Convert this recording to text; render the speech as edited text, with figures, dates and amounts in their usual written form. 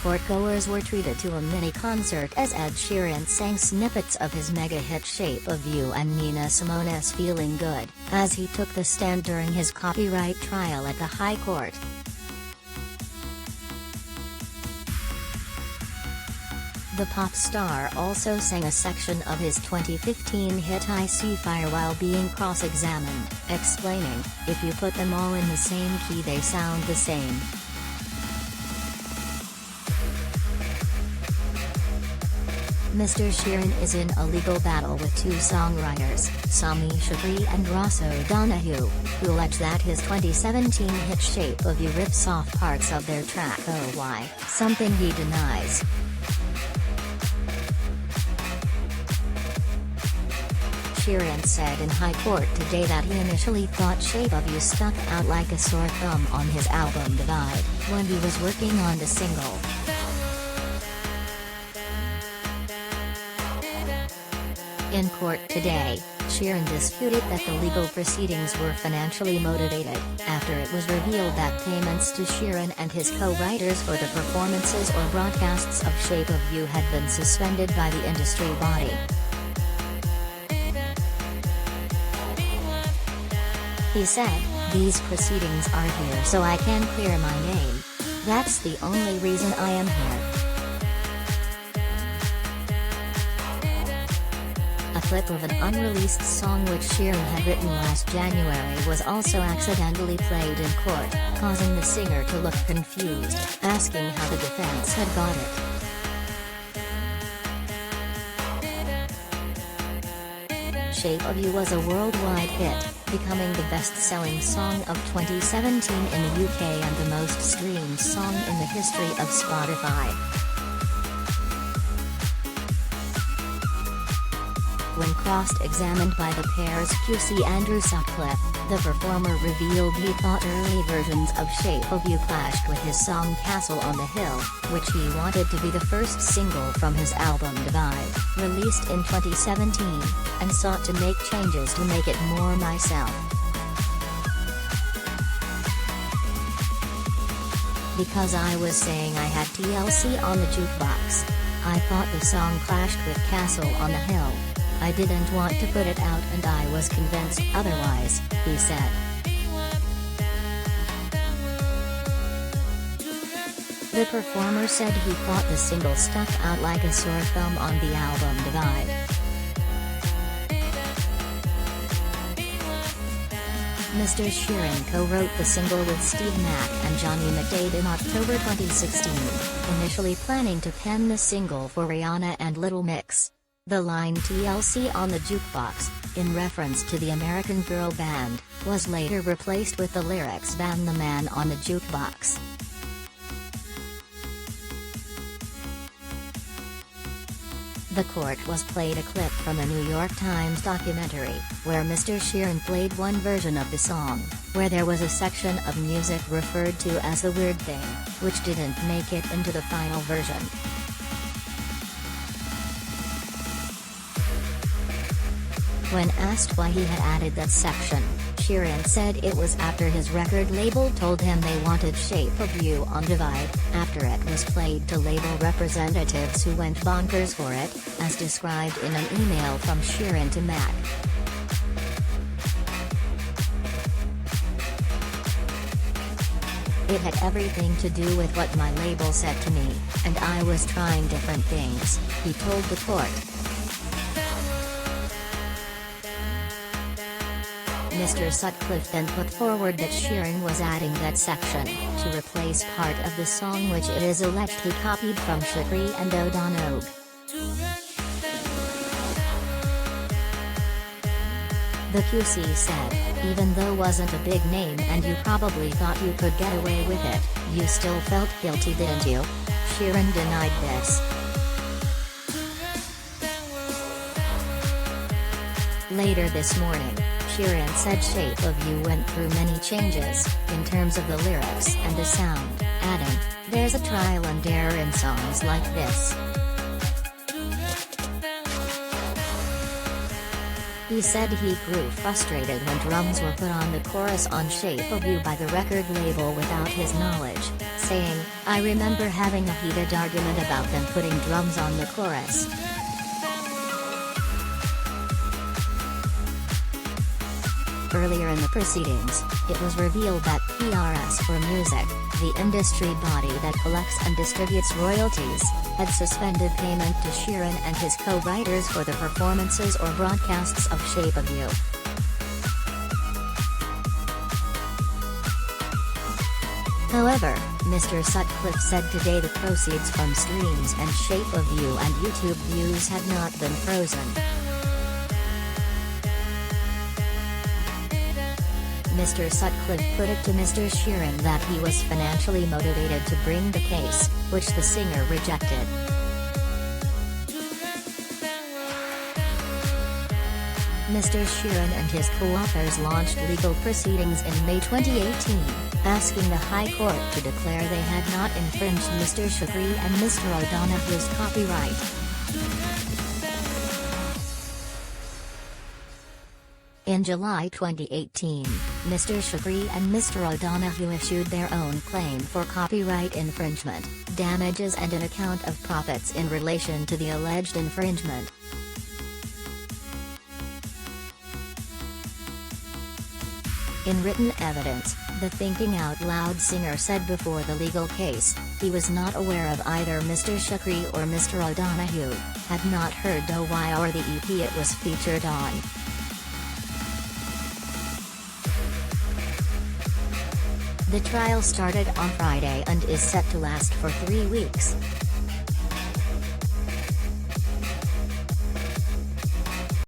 Courtgoers were treated to a mini-concert as Ed Sheeran sang snippets of his mega-hit Shape of You and Nina Simone's Feeling Good, as he took the stand during his copyright trial at the High Court. The pop star also sang a section of his 2015 hit I See Fire while being cross-examined, explaining, "If you put them all in the same key they sound the same." Mr. Sheeran is in a legal battle with two songwriters, Sami Chokri and Ross O'Donoghue, who allege that his 2017 hit Shape of You rips off parts of their track Oh Why, something he denies. Sheeran said in High Court today that he initially thought Shape of You stuck out like a sore thumb on his album Divide, when he was working on the single. In court today, Sheeran disputed that the legal proceedings were financially motivated, after it was revealed that payments to Sheeran and his co-writers for the performances or broadcasts of Shape of You had been suspended by the industry body. He said, "These proceedings are here so I can clear my name. That's the only reason I am here." A clip of an unreleased song which Sheeran had written last January was also accidentally played in court, causing the singer to look confused, asking how the defense had got it. Shape of You was a worldwide hit, becoming the best-selling song of 2017 in the UK and the most streamed song in the history of Spotify. When cross-examined by the pair's QC Andrew Sutcliffe, the performer revealed he thought early versions of Shape of You clashed with his song Castle on the Hill, which he wanted to be the first single from his album Divide, released in 2017, and sought to make changes to make it more myself. "Because I was saying I had TLC on the jukebox. I thought the song clashed with Castle on the Hill. I didn't want to put it out and I was convinced otherwise," he said. The performer said he thought the single stuck out like a sore thumb on the album Divide. Mr. Sheeran co-wrote the single with Steve Mack and Johnny McDade in October 2016, initially planning to pen the single for Rihanna and Little Mix. The line TLC on the jukebox, in reference to the American girl band, was later replaced with the lyrics "Ban the man on the jukebox." The court was played a clip from a New York Times documentary, where Mr. Sheeran played one version of the song, where there was a section of music referred to as the weird thing, which didn't make it into the final version. When asked why he had added that section, Sheeran said it was after his record label told him they wanted Shape of You on Divide, after it was played to label representatives who went bonkers for it, as described in an email from Sheeran to Mac. "It had everything to do with what my label said to me, and I was trying different things," he told the court. Mr. Sutcliffe then put forward that Sheeran was adding that section to replace part of the song which it is alleged he copied from Chokri and O'Donoghue. The QC said, "Even though wasn't a big name and you probably thought you could get away with it, you still felt guilty, didn't you?" Sheeran denied this. Later this morning, Sheeran said Shape of You went through many changes, in terms of the lyrics and the sound, adding, "There's a trial and error in songs like this." He said he grew frustrated when drums were put on the chorus on Shape of You by the record label without his knowledge, saying, "I remember having a heated argument about them putting drums on the chorus." Earlier in the proceedings, it was revealed that PRS for Music, the industry body that collects and distributes royalties, had suspended payment to Sheeran and his co-writers for the performances or broadcasts of Shape of You. However, Mr. Sutcliffe said today the proceeds from streams and Shape of You and YouTube views had not been frozen. Mr. Sutcliffe put it to Mr. Sheeran that he was financially motivated to bring the case, which the singer rejected. Mr. Sheeran and his co-authors launched legal proceedings in May 2018, asking the High Court to declare they had not infringed Mr. Chokri and Mr. O'Donoghue's copyright. In July 2018, Mr. Chokri and Mr. O'Donoghue issued their own claim for copyright infringement, damages and an account of profits in relation to the alleged infringement. In written evidence, the Thinking Out Loud singer said before the legal case, he was not aware of either Mr. Chokri or Mr. O'Donoghue, had not heard Do Why or the EP it was featured on. The trial started on Friday and is set to last for 3 weeks.